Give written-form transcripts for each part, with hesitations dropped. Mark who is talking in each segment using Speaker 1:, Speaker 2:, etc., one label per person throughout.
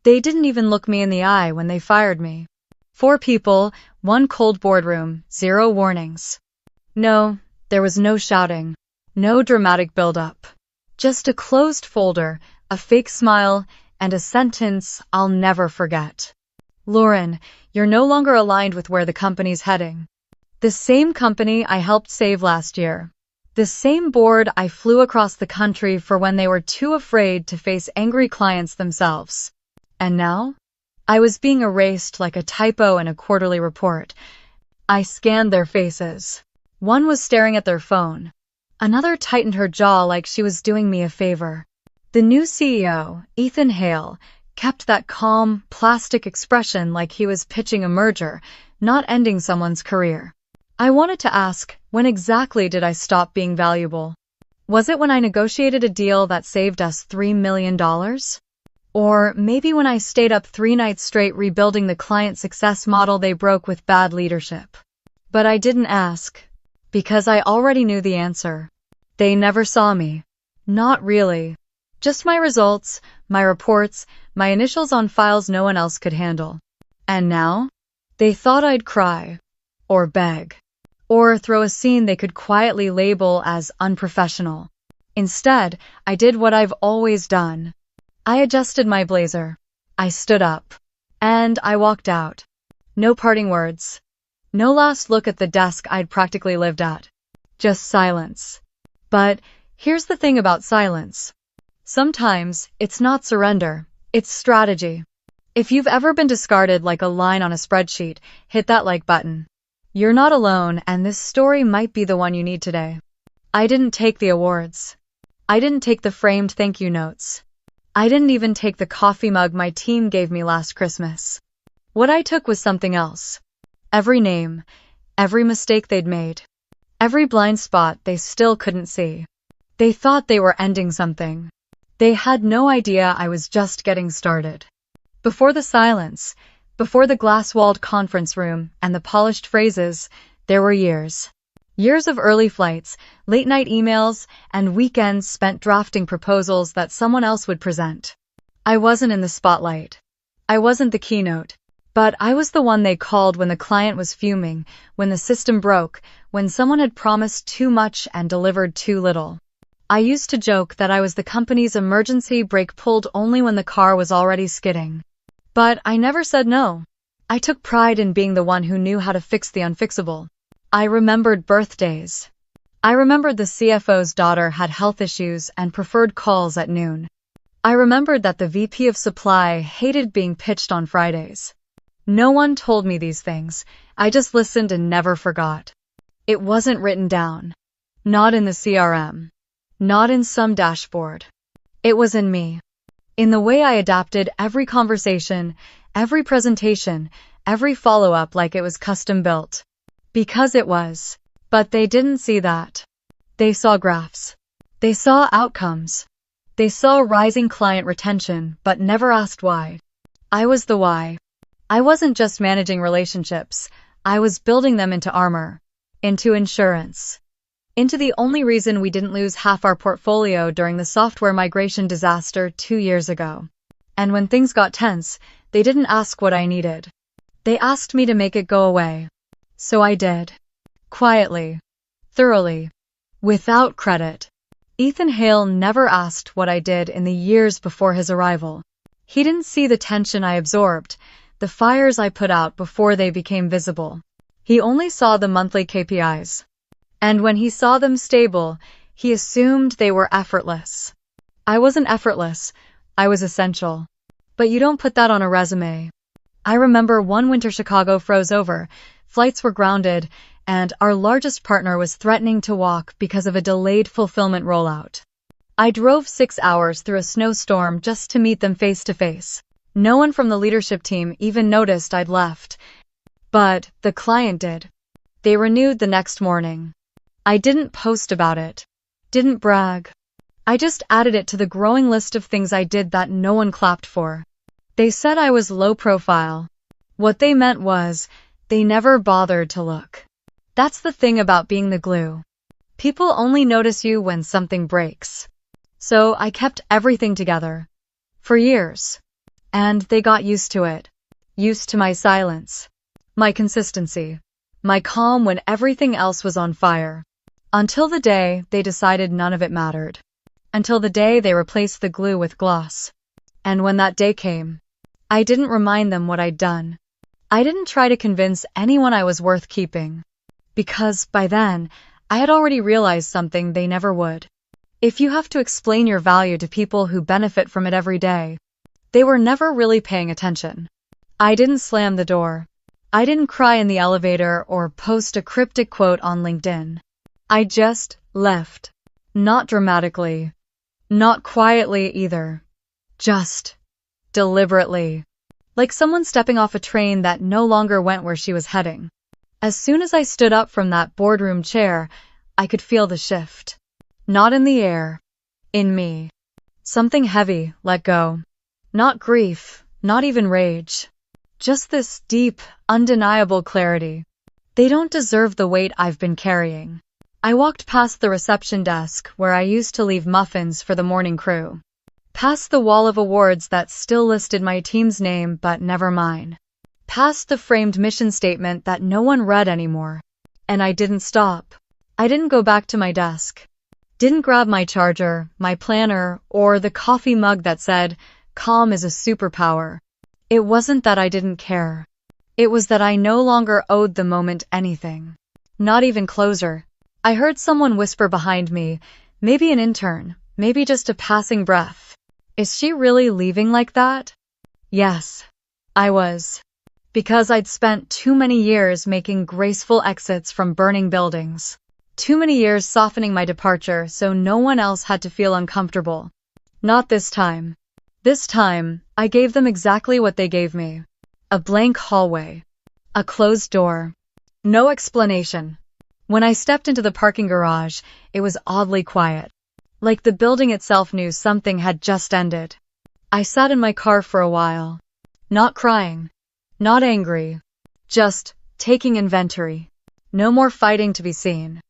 Speaker 1: They didn't even look me in the eye when they fired me. 4 people, 1 cold boardroom, 0 warnings. No, there was no shouting, no dramatic build-up. Just a closed folder, a fake smile, and a sentence I'll never forget. Lauren, you're no longer aligned with where the company's heading. The same company I helped save last year. The same board I flew across the country for when they were too afraid to face angry clients themselves. And now? I was being erased like a typo in a quarterly report. I scanned their faces. One was staring at their phone. Another tightened her jaw like she was doing me a favor. The new CEO, Ethan Hale, kept that calm, plastic expression like he was pitching a merger, not ending someone's career. I wanted to ask, when exactly did I stop being valuable? Was it when I negotiated a deal that saved us $3 million? Or maybe when I stayed up 3 nights straight rebuilding the client success model they broke with bad leadership? But I didn't ask, because I already knew the answer. They never saw me. Not really. Just my results, my reports, my initials on files no one else could handle. And now? They thought I'd cry, or beg, or throw a scene they could quietly label as unprofessional. Instead, I did what I've always done. I adjusted my blazer. I stood up. And I walked out. No parting words. No last look at the desk I'd practically lived at. Just silence. But here's the thing about silence. Sometimes it's not surrender, it's strategy. If you've ever been discarded like a line on a spreadsheet, hit that like button. You're not alone, and this story might be the one you need today. I didn't take the awards. I didn't take the framed thank you notes. I didn't even take the coffee mug my team gave me last Christmas. What I took was something else. Every name, every mistake they'd made, every blind spot they still couldn't see. They thought they were ending something. They had no idea I was just getting started. Before the silence, before the glass-walled conference room and the polished phrases, there were years. Years of early flights, late-night emails, and weekends spent drafting proposals that someone else would present. I wasn't in the spotlight. I wasn't the keynote. But I was the one they called when the client was fuming, when the system broke, when someone had promised too much and delivered too little. I used to joke that I was the company's emergency brake pulled only when the car was already skidding. But I never said no. I took pride in being the one who knew how to fix the unfixable. I remembered birthdays. I remembered the CFO's daughter had health issues and preferred calls at noon. I remembered that the VP of supply hated being pitched on Fridays. No one told me these things. I just listened and never forgot. It wasn't written down. Not in the CRM. Not in some dashboard. It was in me. In the way I adapted every conversation, every presentation, every follow-up like it was custom built. Because it was. But they didn't see that. They saw graphs. They saw outcomes. They saw rising client retention, but never asked why. I was the why. I wasn't just managing relationships. I was building them into armor, into insurance, into the only reason we didn't lose half our portfolio during the software migration disaster 2 years ago. And when things got tense, they didn't ask what I needed. They asked me to make it go away. So I did. Quietly. Thoroughly. Without credit. Ethan Hale never asked what I did in the years before his arrival. He didn't see the tension I absorbed, the fires I put out before they became visible. He only saw the monthly KPIs. And when he saw them stable, he assumed they were effortless. I wasn't effortless. I was essential. But you don't put that on a resume. I remember one winter Chicago froze over, flights were grounded, and our largest partner was threatening to walk because of a delayed fulfillment rollout. I drove 6 hours through a snowstorm just to meet them face to face. No one from the leadership team even noticed I'd left. But the client did. They renewed the next morning. I didn't post about it. Didn't brag. I just added it to the growing list of things I did that no one clapped for. They said I was low profile. What they meant was, they never bothered to look. That's the thing about being the glue. People only notice you when something breaks. So I kept everything together. For years. And they got used to it. Used to my silence. My consistency. My calm when everything else was on fire. Until the day they decided none of it mattered. Until the day they replaced the glue with gloss. And when that day came, I didn't remind them what I'd done. I didn't try to convince anyone I was worth keeping. Because, by then, I had already realized something they never would. If you have to explain your value to people who benefit from it every day, they were never really paying attention. I didn't slam the door. I didn't cry in the elevator or post a cryptic quote on LinkedIn. I just left. Not dramatically. Not quietly either. Just deliberately. Like someone stepping off a train that no longer went where she was heading. As soon as I stood up from that boardroom chair, I could feel the shift. Not in the air. In me. Something heavy let go. Not grief, not even rage. Just this deep, undeniable clarity. They don't deserve the weight I've been carrying. I walked past the reception desk where I used to leave muffins for the morning crew. Past the wall of awards that still listed my team's name but never mine. Past the framed mission statement that no one read anymore. And I didn't stop. I didn't go back to my desk. Didn't grab my charger, my planner, or the coffee mug that said, "Calm is a superpower." It wasn't that I didn't care. It was that I no longer owed the moment anything. Not even closure. I heard someone whisper behind me, maybe an intern, maybe just a passing breath. Is she really leaving like that? Yes, I was. Because I'd spent too many years making graceful exits from burning buildings. Too many years softening my departure so no one else had to feel uncomfortable. Not this time. This time, I gave them exactly what they gave me. A blank hallway. A closed door. No explanation. When I stepped into the parking garage, it was oddly quiet. Like the building itself knew something had just ended. I sat in my car for a while. Not crying. Not angry. Just taking inventory. No more fighting to be seen.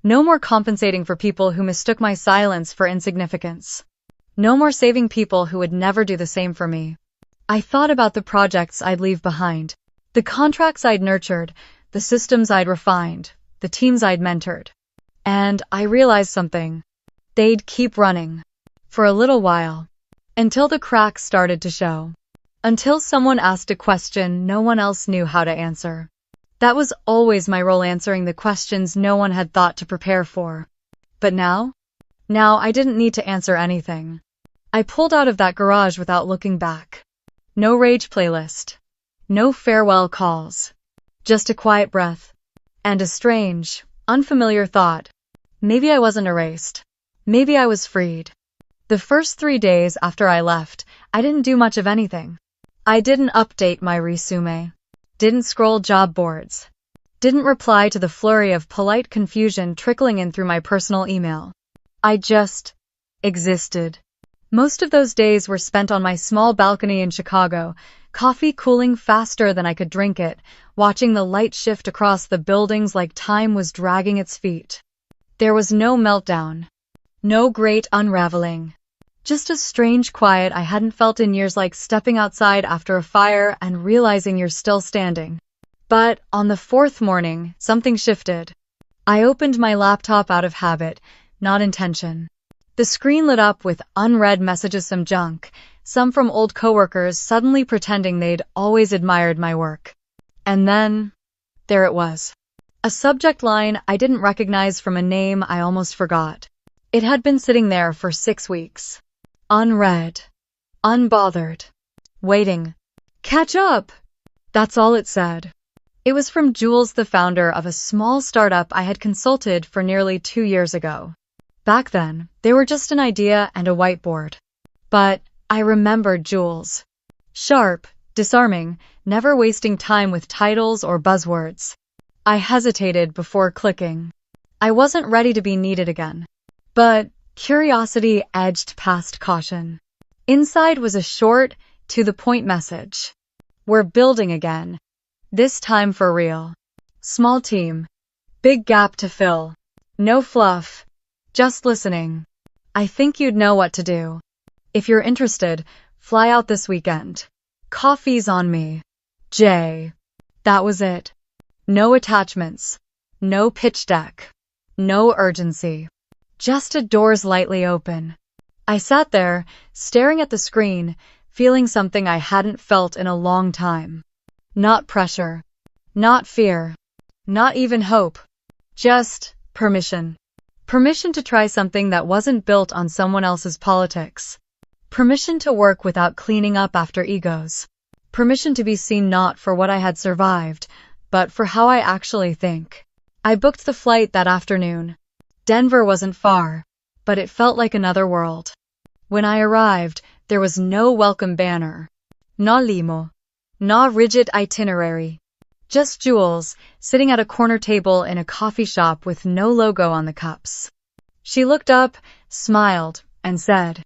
Speaker 1: No more compensating for people who mistook my silence for insignificance. No more saving people who would never do the same for me. I thought about the projects I'd leave behind. The contracts I'd nurtured. The systems I'd refined. The teams I'd mentored. And I realized something. They'd keep running. For a little while. Until the cracks started to show. Until someone asked a question no one else knew how to answer. That was always my role, answering the questions no one had thought to prepare for. But now? Now I didn't need to answer anything. I pulled out of that garage without looking back. No rage playlist. No farewell calls. Just a quiet breath. And a strange, unfamiliar thought. Maybe I wasn't erased. Maybe I was freed. The first 3 days after I left, I didn't do much of anything. I didn't update my resume. Didn't scroll job boards. Didn't reply to the flurry of polite confusion trickling in through my personal email. I just existed. Most of those days were spent on my small balcony in Chicago, coffee cooling faster than I could drink it, watching the light shift across the buildings like time was dragging its feet. There was no meltdown. No great unraveling. Just a strange quiet I hadn't felt in years, like stepping outside after a fire and realizing you're still standing. But on the 4th morning, something shifted. I opened my laptop out of habit, not intention. The screen lit up with unread messages, some junk, some from old coworkers suddenly pretending they'd always admired my work. And then, there it was. A subject line I didn't recognize from a name I almost forgot. It had been sitting there for 6 weeks. Unread. Unbothered. Waiting. Catch up! That's all it said. It was from Jules, the founder of a small startup I had consulted for nearly 2 years ago. Back then, they were just an idea and a whiteboard. But I remembered Jules. Sharp, disarming, never wasting time with titles or buzzwords. I hesitated before clicking. I wasn't ready to be needed again. But curiosity edged past caution. Inside was a short, to-the-point message. We're building again. This time for real. Small team. Big gap to fill. No fluff. Just listening. I think you'd know what to do. If you're interested, Fly out this weekend. Coffee's on me. J. That was it. No attachments. No pitch deck. No urgency. Just a doors lightly open. I sat there, staring at the screen, feeling something I hadn't felt in a long time. Not pressure. Not fear. Not even hope. Just permission. Permission to try something that wasn't built on someone else's politics. Permission to work without cleaning up after egos. Permission to be seen not for what I had survived, but for how I actually think. I booked the flight that afternoon. Denver wasn't far, but it felt like another world. When I arrived, there was no welcome banner. No limo. No rigid itinerary. Just Jules, sitting at a corner table in a coffee shop with no logo on the cups. She looked up, smiled, and said,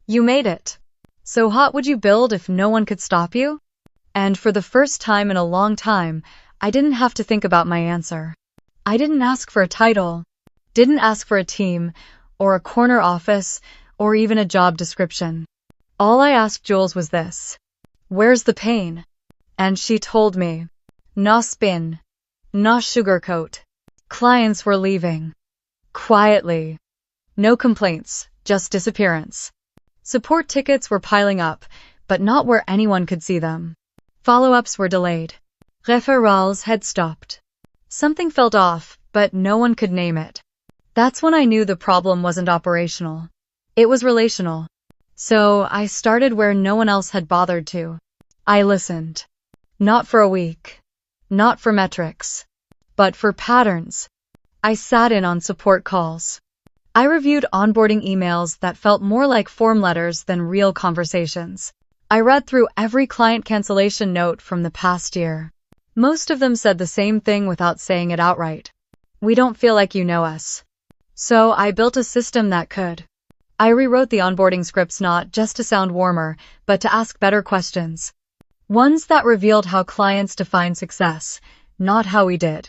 Speaker 1: "You made it. So what would you build if no one could stop you?" And for the first time in a long time, I didn't have to think about my answer. I didn't ask for a title, didn't ask for a team, or a corner office, or even a job description. All I asked Jules was this: "Where's the pain?" And she told me. No spin. No sugarcoat. Clients were leaving. Quietly. No complaints, just disappearance. Support tickets were piling up, but not where anyone could see them. Follow-ups were delayed. Referrals had stopped. Something felt off, but no one could name it. That's when I knew the problem wasn't operational. It was relational. So I started where no one else had bothered to. I listened. Not for a week. Not for metrics. But for patterns. I sat in on support calls. I reviewed onboarding emails that felt more like form letters than real conversations. I read through every client cancellation note from the past year. Most of them said the same thing without saying it outright. "We don't feel like you know us." So I built a system that could. I rewrote the onboarding scripts not just to sound warmer, but to ask better questions. Ones that revealed how clients define success, not how we did.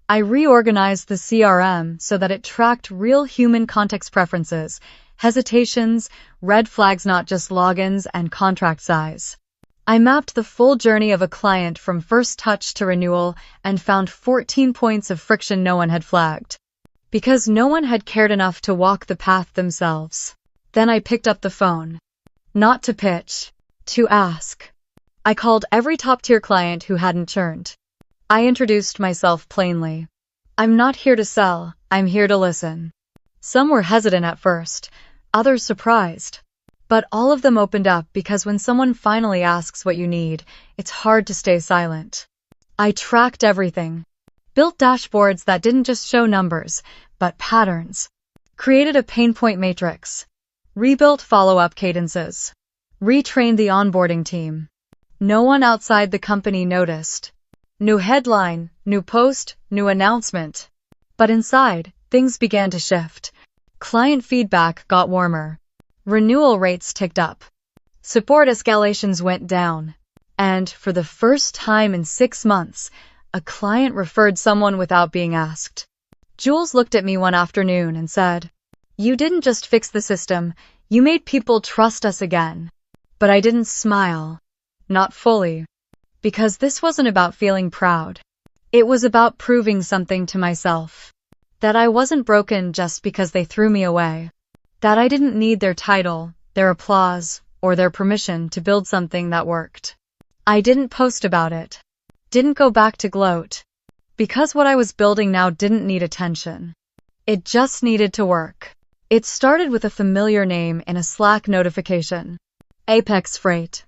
Speaker 1: I reorganized the CRM so that it tracked real human context preferences, hesitations, red flags, not just logins, and contract size. I mapped the full journey of a client from first touch to renewal and found 14 points of friction no one had flagged. Because no one had cared enough to walk the path themselves. Then I picked up the phone. Not to pitch, to ask. I called every top-tier client who hadn't churned. I introduced myself plainly. "I'm not here to sell, I'm here to listen." Some were hesitant at first, others surprised. But all of them opened up because when someone finally asks what you need, it's hard to stay silent. I tracked everything. Built dashboards that didn't just show numbers, but patterns. Created a pain point matrix. Rebuilt follow-up cadences. Retrained the onboarding team. No one outside the company noticed. New headline, new post, new announcement. But inside, things began to shift. Client feedback got warmer. Renewal rates ticked up. Support escalations went down. And for the first time in 6 months, a client referred someone without being asked. Jules looked at me one afternoon and said, "You didn't just fix the system, you made people trust us again." But I didn't smile. Not fully. Because this wasn't about feeling proud. It was about proving something to myself. That I wasn't broken just because they threw me away. That I didn't need their title, their applause, or their permission to build something that worked. I didn't post about it. Didn't go back to gloat. Because what I was building now didn't need attention. It just needed to work. It started with a familiar name in a Slack notification. Apex Freight.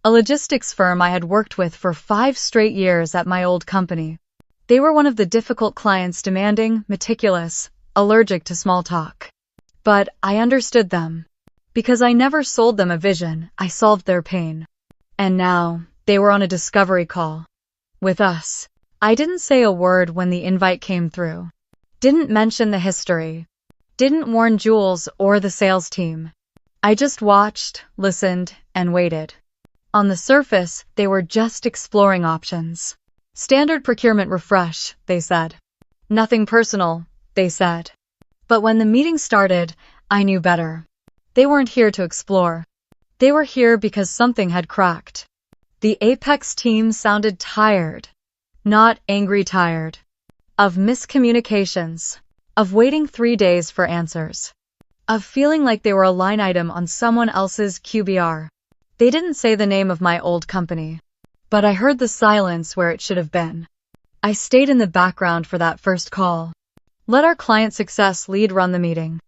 Speaker 1: A logistics firm I had worked with for 5 straight years at my old company. They were one of the difficult clients, demanding, meticulous, allergic to small talk. But I understood them. Because I never sold them a vision, I solved their pain. And now, they were on a discovery call. With us. I didn't say a word when the invite came through. Didn't mention the history. Didn't warn Jules or the sales team. I just watched, listened, and waited. On the surface, they were just exploring options. Standard procurement refresh, they said. Nothing personal, they said. But when the meeting started, I knew better. They weren't here to explore. They were here because something had cracked. The Apex team sounded tired. Not angry tired. Of miscommunications. Of waiting 3 days for answers. Of feeling like they were a line item on someone else's QBR. They didn't say the name of my old company. But I heard the silence where it should have been. I stayed in the background for that first call. Let our client success lead run the meeting.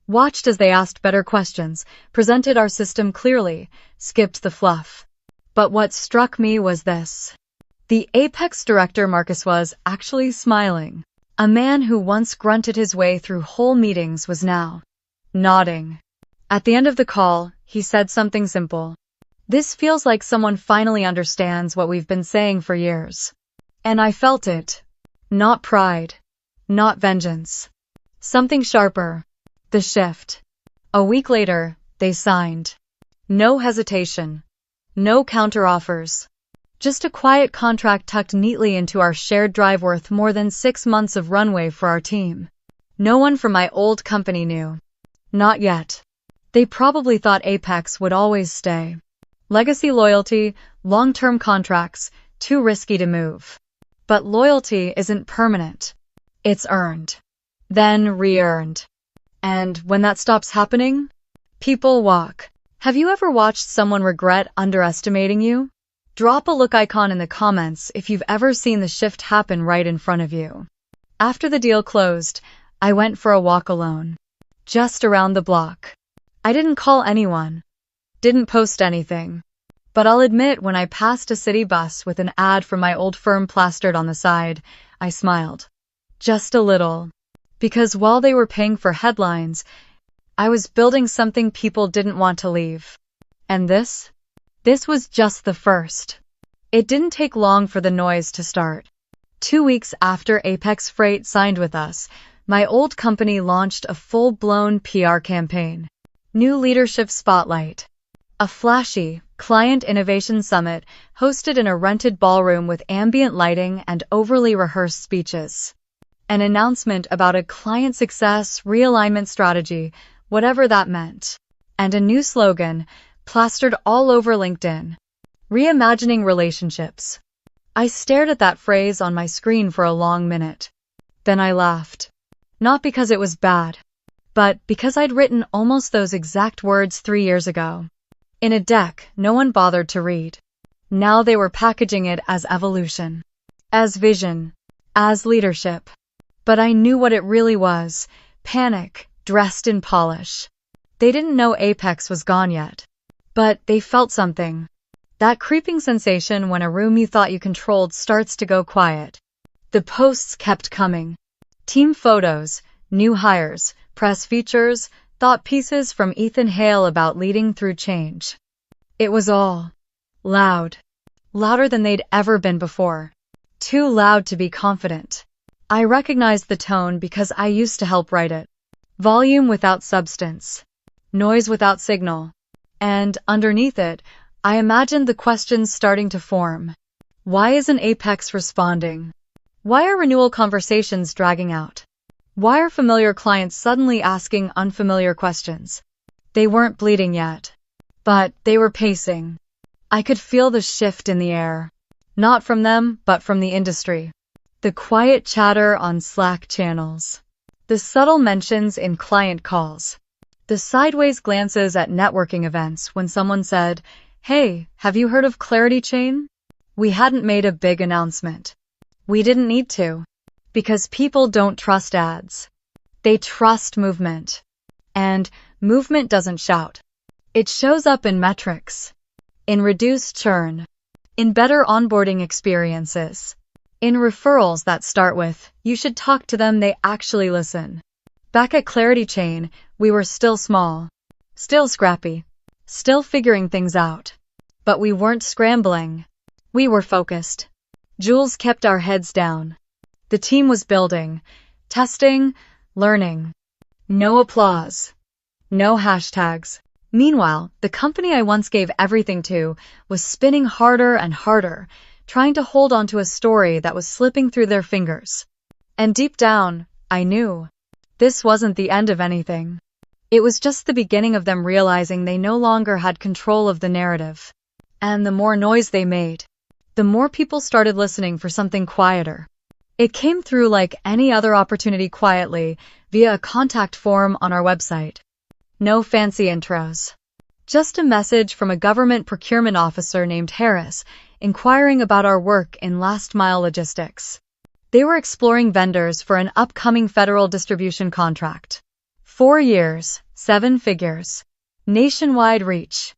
Speaker 1: Watched as they asked better questions, presented our system clearly, skipped the fluff. But what struck me was this. The Apex director Marcus was actually smiling. A man who once grunted his way through whole meetings was now nodding. At the end of the call, he said something simple. This feels like someone finally understands what we've been saying for years. And I felt it. Not pride. Not vengeance. Something sharper. The shift. A week later, they signed. No hesitation. No counteroffers. Just a quiet contract tucked neatly into our shared drive worth more than 6 months of runway for our team. No one from my old company knew. Not yet. They probably thought Apex would always stay. Legacy loyalty, long-term contracts, too risky to move. But loyalty isn't permanent. It's earned. Then re-earned. And when that stops happening, people walk. Have you ever watched someone regret underestimating you? Drop a look icon in the comments if you've ever seen the shift happen right in front of you. After the deal closed, I went for a walk alone. Just around the block. I didn't call anyone. Didn't post anything. But I'll admit when I passed a city bus with an ad from my old firm plastered on the side, I smiled. Just a little. Because while they were paying for headlines, I was building something people didn't want to leave. And this was just the first. It didn't take long for the noise to start. 2 weeks after Apex Freight signed with us, my old company launched a full-blown PR campaign. New leadership spotlight. A flashy client innovation summit hosted in a rented ballroom with ambient lighting and overly rehearsed speeches. An announcement about a client success realignment strategy, whatever that meant. And a new slogan, plastered all over LinkedIn. Reimagining relationships. I stared at that phrase on my screen for a long minute. Then I laughed. Not because it was bad, but because I'd written almost those exact words 3 years ago. In a deck no one bothered to read. Now they were packaging it as evolution. As vision. As leadership. But I knew what it really was. Panic, dressed in polish. They didn't know Apex was gone yet. But they felt something. That creeping sensation when a room you thought you controlled starts to go quiet. The posts kept coming. Team photos, new hires, press features, thought pieces from Ethan Hale about leading through change. It was all loud. Louder than they'd ever been before. Too loud to be confident. I recognized the tone because I used to help write it. Volume without substance. Noise without signal. And, underneath it, I imagined the questions starting to form. Why isn't Apex responding? Why are renewal conversations dragging out? Why are familiar clients suddenly asking unfamiliar questions? They weren't bleeding yet. But they were pacing. I could feel the shift in the air. Not from them, but from the industry. The quiet chatter on Slack channels. The subtle mentions in client calls. The sideways glances at networking events when someone said, "Hey, have you heard of Clarity Chain?" We hadn't made a big announcement. We didn't need to. Because people don't trust ads. They trust movement. And movement doesn't shout. It shows up in metrics. In reduced churn. In better onboarding experiences. In referrals that start with, "You should talk to them, they actually listen." Back at Clarity Chain, we were still small. Still scrappy. Still figuring things out. But we weren't scrambling. We were focused. Jules kept our heads down. The team was building, testing, learning. No applause. No hashtags. Meanwhile, the company I once gave everything to was spinning harder and harder, trying to hold onto a story that was slipping through their fingers. And deep down, I knew. This wasn't the end of anything. It was just the beginning of them realizing they no longer had control of the narrative. And the more noise they made, the more people started listening for something quieter. It came through like any other opportunity quietly, via a contact form on our website. No fancy intros. Just a message from a government procurement officer named Harris, inquiring about our work in last-mile logistics. They were exploring vendors for an upcoming federal distribution contract. 4 years, 7 figures. Nationwide reach.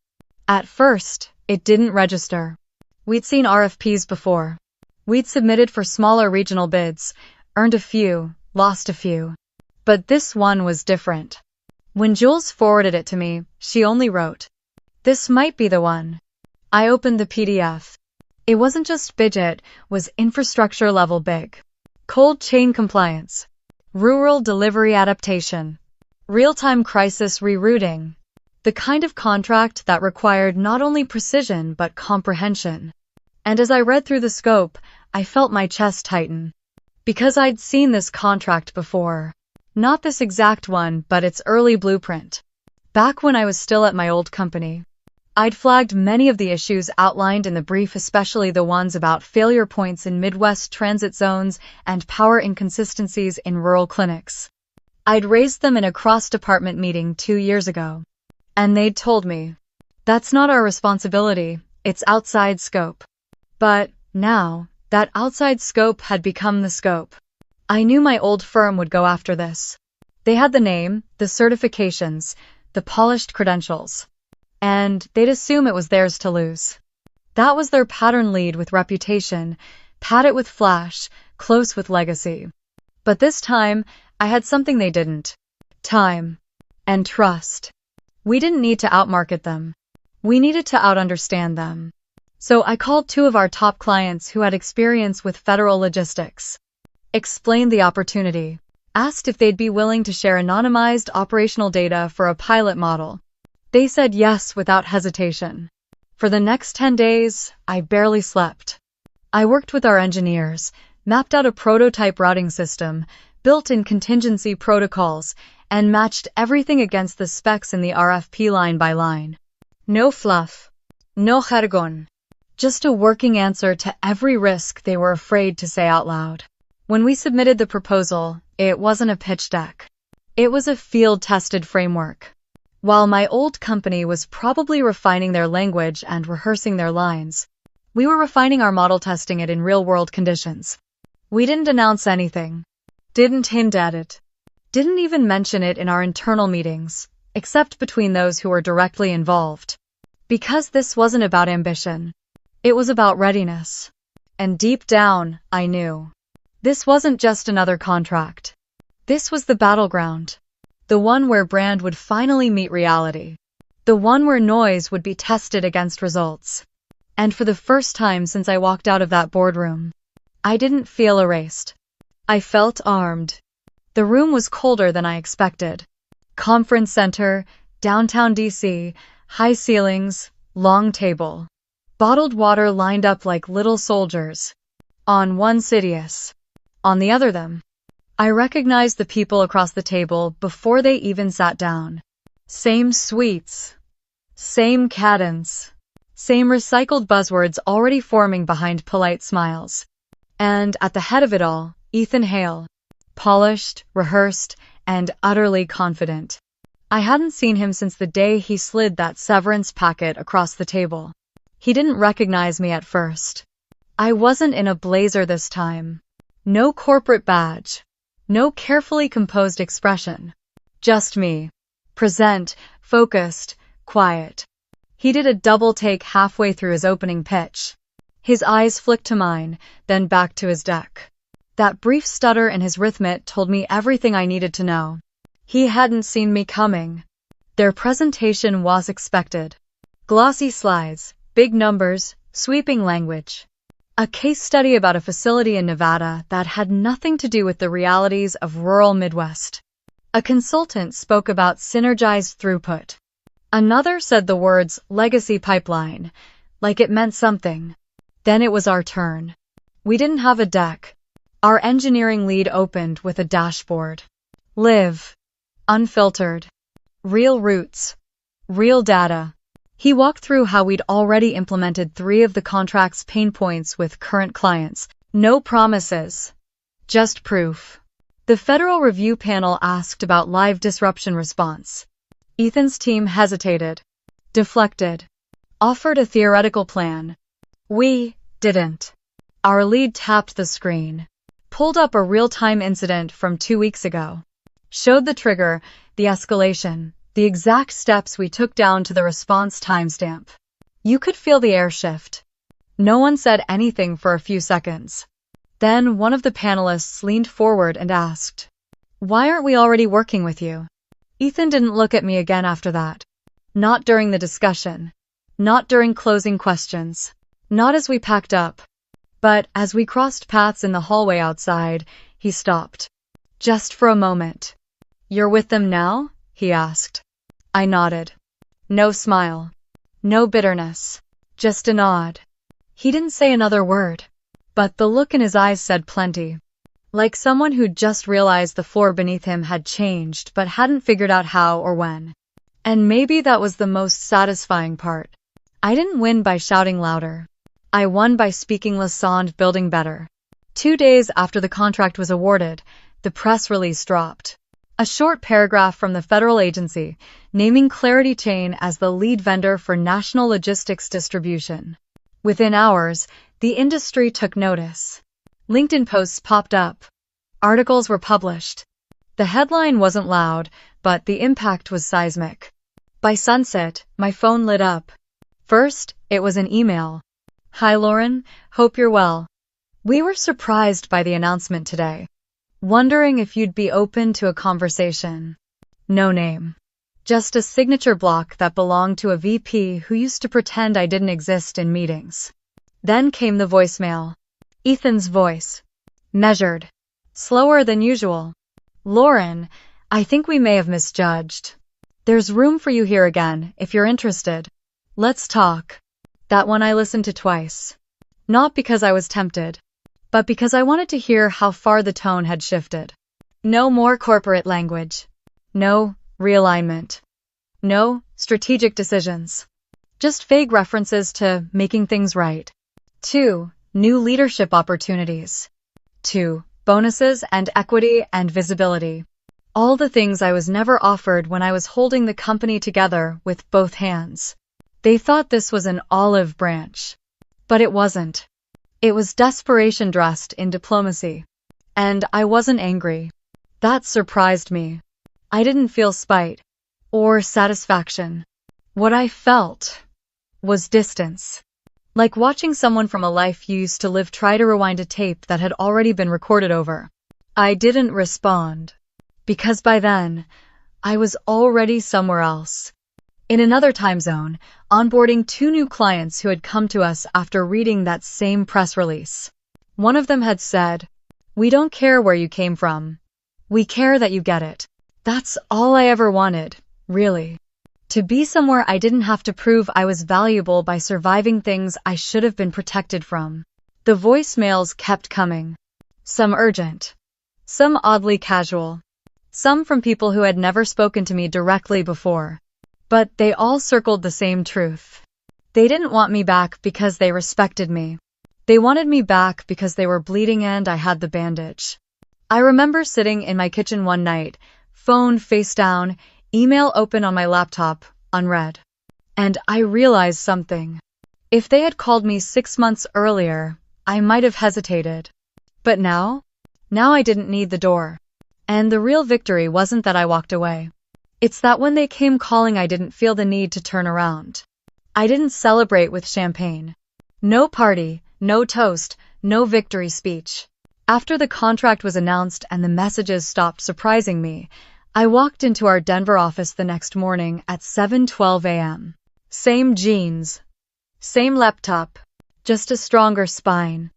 Speaker 1: At first, it didn't register. We'd seen RFPs before. We'd submitted for smaller regional bids, earned a few, lost a few. But this one was different. When Jules forwarded it to me, she only wrote, "This might be the one." I opened the PDF. It wasn't just budget, it was infrastructure level big. Cold chain compliance. Rural delivery adaptation. Real-time crisis rerouting. The kind of contract that required not only precision but comprehension. And as I read through the scope, I felt my chest tighten. Because I'd seen this contract before. Not this exact one, but its early blueprint. Back when I was still at my old company. I'd flagged many of the issues outlined in the brief, especially the ones about failure points in Midwest transit zones and power inconsistencies in rural clinics. I'd raised them in a cross-department meeting 2 years ago. And they'd told me, "That's not our responsibility, it's outside scope." But now, that outside scope had become the scope. I knew my old firm would go after this. They had the name, the certifications, the polished credentials. And they'd assume it was theirs to lose. That was their pattern: lead with reputation, pad it with flash, close with legacy. But this time, I had something they didn't. Time. And trust. We didn't need to outmarket them. We needed to outunderstand them. So I called 2 of our top clients who had experience with federal logistics. Explained the opportunity. Asked if they'd be willing to share anonymized operational data for a pilot model. They said yes without hesitation. For the next 10 days, I barely slept. I worked with our engineers, mapped out a prototype routing system, built in contingency protocols, and matched everything against the specs in the RFP line by line. No fluff. No jargon. Just a working answer to every risk they were afraid to say out loud. When we submitted the proposal, it wasn't a pitch deck. It was a field-tested framework. While my old company was probably refining their language and rehearsing their lines, we were refining our model, testing it in real-world conditions. We didn't announce anything. Didn't hint at it. Didn't even mention it in our internal meetings, except between those who were directly involved. Because this wasn't about ambition. It was about readiness. And deep down, I knew. This wasn't just another contract. This was the battleground. The one where brand would finally meet reality. The one where noise would be tested against results. And for the first time since I walked out of that boardroom, I didn't feel erased. I felt armed. The room was colder than I expected. Conference center, downtown DC, high ceilings, long table. Bottled water lined up like little soldiers. On one Sidious. On the other them. I recognized the people across the table before they even sat down. Same sweets. Same cadence. Same recycled buzzwords already forming behind polite smiles. And at the head of it all, Ethan Hale. Polished, rehearsed, and utterly confident. I hadn't seen him since the day he slid that severance packet across the table. He didn't recognize me at first. I wasn't in a blazer this time. No corporate badge. No carefully composed expression. Just me. Present, focused, quiet. He did a double take halfway through his opening pitch. His eyes flicked to mine, then back to his deck. That brief stutter in his rhythmic told me everything I needed to know. He hadn't seen me coming. Their presentation was expected. Glossy slides, big numbers, sweeping language. A case study about a facility in Nevada that had nothing to do with the realities of rural Midwest. A consultant spoke about synergized throughput. Another said the words legacy pipeline, like it meant something. Then it was our turn. We didn't have a deck. Our engineering lead opened with a dashboard. Live. Unfiltered. Real roots. Real data. He walked through how we'd already implemented 3 of the contract's pain points with current clients. No promises. Just proof. The Federal Review panel asked about live disruption response. Ethan's team hesitated. Deflected. Offered a theoretical plan. We didn't. Our lead tapped the screen. Pulled up a real-time incident from 2 weeks ago. Showed the trigger, the escalation, the exact steps we took down to the response timestamp. You could feel the air shift. No one said anything for a few seconds. Then one of the panelists leaned forward and asked, "Why aren't we already working with you?" Ethan didn't look at me again after that. Not during the discussion. Not during closing questions. Not as we packed up. But as we crossed paths in the hallway outside, he stopped. Just for a moment. "You're with them now?" he asked. I nodded. No smile. No bitterness. Just a nod. He didn't say another word. But the look in his eyes said plenty. Like someone who'd just realized the floor beneath him had changed but hadn't figured out how or when. And maybe that was the most satisfying part. I didn't win by shouting louder. I won by speaking less and building better. 2 days after the contract was awarded, the press release dropped. A short paragraph from the federal agency, naming Clarity Chain as the lead vendor for national logistics distribution. Within hours, the industry took notice. LinkedIn posts popped up. Articles were published. The headline wasn't loud, but the impact was seismic. By sunset, my phone lit up. First, it was an email. "Hi Lauren, hope you're well. We were surprised by the announcement today. Wondering if you'd be open to a conversation." No name. Just a signature block that belonged to a VP who used to pretend I didn't exist in meetings. Then came the voicemail. Ethan's voice. Measured. Slower than usual. "Lauren, I think we may have misjudged. There's room for you here again, if you're interested. Let's talk." That one I listened to twice. Not because I was tempted, but because I wanted to hear how far the tone had shifted. No more corporate language. No realignment. No strategic decisions. Just vague references to making things right. 2. New leadership opportunities. 2. Bonuses and equity and visibility. All the things I was never offered when I was holding the company together with both hands. They thought this was an olive branch. But it wasn't. It was desperation dressed in diplomacy. And I wasn't angry. That surprised me. I didn't feel spite or satisfaction. What I felt was distance. Like watching someone from a life you used to live try to rewind a tape that had already been recorded over. I didn't respond. Because by then, I was already somewhere else. In another time zone, onboarding 2 new clients who had come to us after reading that same press release. One of them had said, "We don't care where you came from. We care that you get it." That's all I ever wanted, really. To be somewhere I didn't have to prove I was valuable by surviving things I should have been protected from. The voicemails kept coming. Some urgent. Some oddly casual. Some from people who had never spoken to me directly before. But they all circled the same truth. They didn't want me back because they respected me. They wanted me back because they were bleeding and I had the bandage. I remember sitting in my kitchen one night, phone face down, email open on my laptop, unread. And I realized something. If they had called me 6 months earlier, I might have hesitated. But now I didn't need the door. And the real victory wasn't that I walked away. It's that when they came calling I didn't feel the need to turn around. I didn't celebrate with champagne. No party, no toast, no victory speech. After the contract was announced and the messages stopped surprising me, I walked into our Denver office the next morning at 7:12 a.m. Same jeans. Same laptop. Just a stronger spine.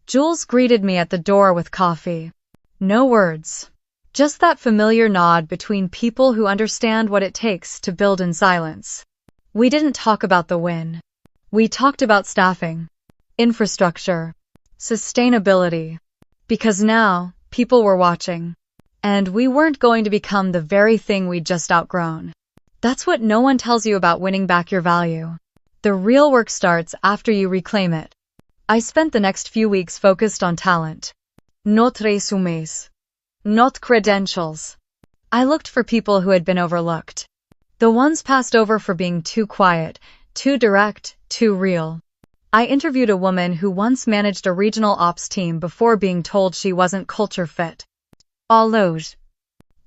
Speaker 1: Jules greeted me at the door with coffee. No words. Just that familiar nod between people who understand what it takes to build in silence. We didn't talk about the win. We talked about staffing, infrastructure, sustainability. Because now, people were watching. And we weren't going to become the very thing we'd just outgrown. That's what no one tells you about winning back your value. The real work starts after you reclaim it. I spent the next few weeks focused on talent. Not resumes. Not credentials. I looked for people who had been overlooked. The ones passed over for being too quiet, too direct, too real. I interviewed a woman who once managed a regional ops team before being told she wasn't culture fit. All loge.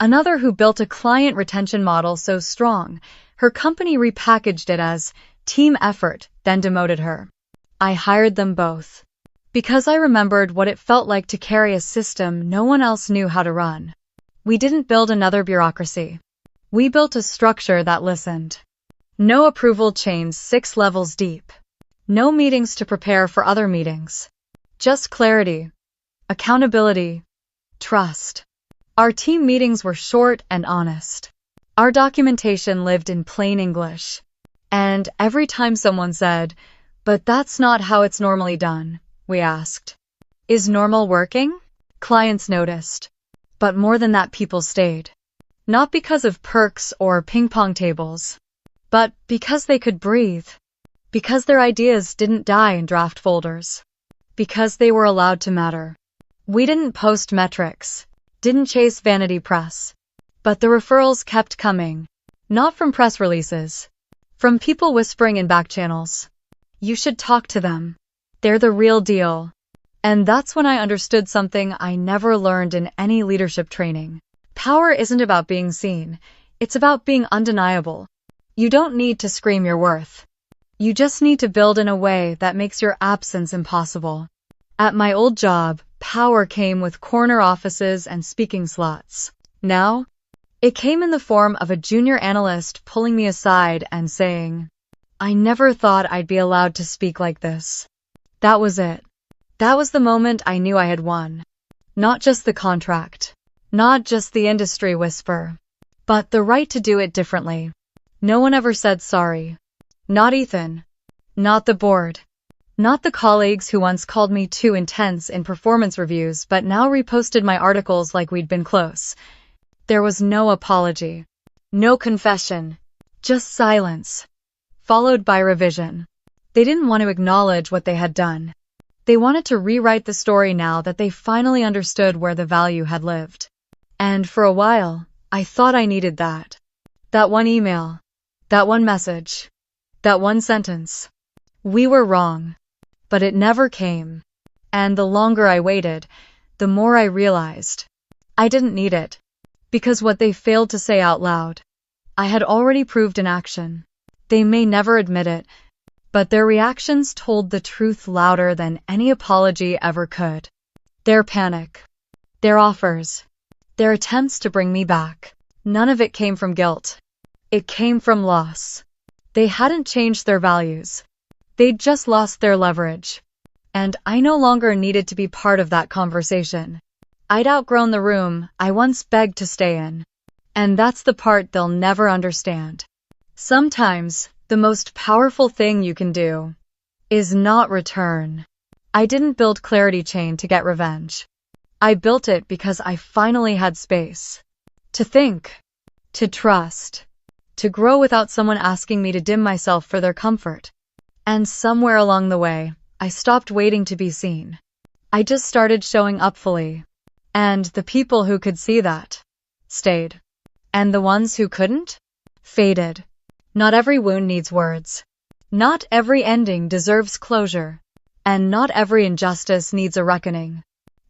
Speaker 1: Another who built a client retention model so strong, her company repackaged it as team effort, then demoted her. I hired them both. Because I remembered what it felt like to carry a system no one else knew how to run. We didn't build another bureaucracy. We built a structure that listened. No approval chains 6 levels deep. No meetings to prepare for other meetings. Just clarity, accountability, trust. Our team meetings were short and honest. Our documentation lived in plain English. And every time someone said, "But that's not how it's normally done," we asked, "Is normal working?" Clients noticed. But more than that, people stayed. Not because of perks or ping-pong tables, but because they could breathe. Because their ideas didn't die in draft folders. Because they were allowed to matter. We didn't post metrics, didn't chase vanity press. But the referrals kept coming. Not from press releases. From people whispering in back channels. You should talk to them. They're the real deal. And that's when I understood something I never learned in any leadership training. Power isn't about being seen. It's about being undeniable. You don't need to scream your worth. You just need to build in a way that makes your absence impossible. At my old job, power came with corner offices and speaking slots. Now, it came in the form of a junior analyst pulling me aside and saying, "I never thought I'd be allowed to speak like this." That was it. That was the moment I knew I had won. Not just the contract. Not just the industry whisper. But the right to do it differently. No one ever said sorry. Not Ethan. Not the board. Not the colleagues who once called me too intense in performance reviews but now reposted my articles like we'd been close. There was no apology. No confession. Just silence. Followed by revision. They didn't want to acknowledge what they had done. They wanted to rewrite the story now that they finally understood where the value had lived. And for a while, I thought I needed that. That one email. That one message. That one sentence. We were wrong. But it never came. And the longer I waited, the more I realized. I didn't need it. Because what they failed to say out loud, I had already proved in action. They may never admit it, but their reactions told the truth louder than any apology ever could. Their panic. Their offers. Their attempts to bring me back. None of it came from guilt. It came from loss. They hadn't changed their values. They'd just lost their leverage. And I no longer needed to be part of that conversation. I'd outgrown the room I once begged to stay in. And that's the part they'll never understand. Sometimes, the most powerful thing you can do is not return. I didn't build Clarity Chain to get revenge. I built it because I finally had space. To think. To trust. To grow without someone asking me to dim myself for their comfort. And somewhere along the way, I stopped waiting to be seen. I just started showing up fully. And the people who could see that stayed. And the ones who couldn't faded. Not every wound needs words. Not every ending deserves closure. And not every injustice needs a reckoning.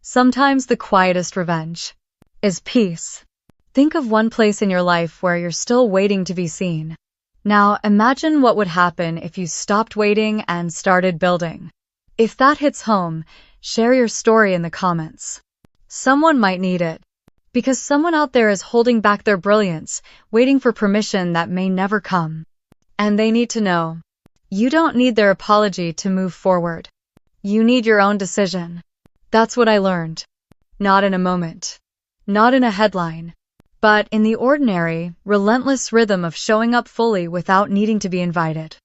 Speaker 1: Sometimes the quietest revenge is peace. Think of one place in your life where you're still waiting to be seen. Now imagine what would happen if you stopped waiting and started building. If that hits home, share your story in the comments. Someone might need it. Because someone out there is holding back their brilliance, waiting for permission that may never come. And they need to know. You don't need their apology to move forward. You need your own decision. That's what I learned. Not in a moment. Not in a headline. But in the ordinary, relentless rhythm of showing up fully without needing to be invited.